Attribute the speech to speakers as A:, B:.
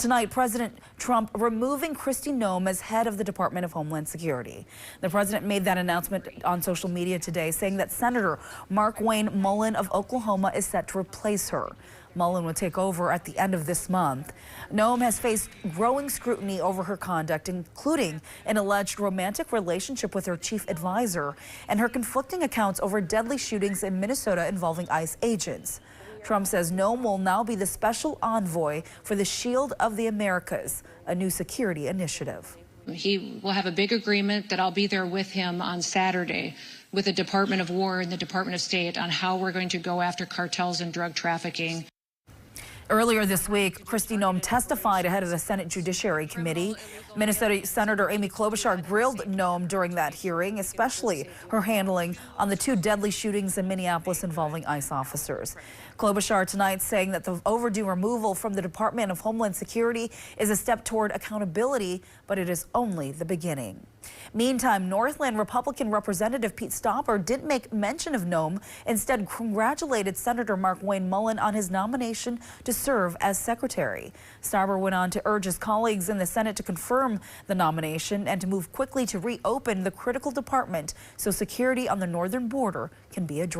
A: Tonight, President Trump removing Kristi Noem as head of the Department of Homeland Security. The president made that announcement on social media today, saying that Senator Markwayne Mullin of Oklahoma is set to replace her. Mullin will take over at the end of this month. Noem has faced growing scrutiny over her conduct, including an alleged romantic relationship with her chief advisor and her conflicting accounts over deadly shootings in Minnesota involving ICE agents. Trump says Noem will now be the special envoy for the Shield of the Americas, a new security initiative.
B: He will have a big agreement that I'll be there with him on Saturday with the Department of War and the Department of State on how we're going to go after cartels and drug trafficking.
A: Earlier this week, Kristi Noem testified ahead of the Senate Judiciary Committee. Minnesota Senator Amy Klobuchar grilled Noem during that hearing, especially her handling on the two deadly shootings in Minneapolis involving ICE officers. Klobuchar tonight saying that the overdue removal from the Department of Homeland Security is a step toward accountability, but it is only the beginning. Meantime, Northland Republican Representative Pete Stopper didn't make mention of Noem, instead congratulated Senator Markwayne Mullin on his nomination to serve as secretary. Stopper went on to urge his colleagues in the Senate to confirm the nomination and to move quickly to reopen the critical department so security on the northern border can be addressed.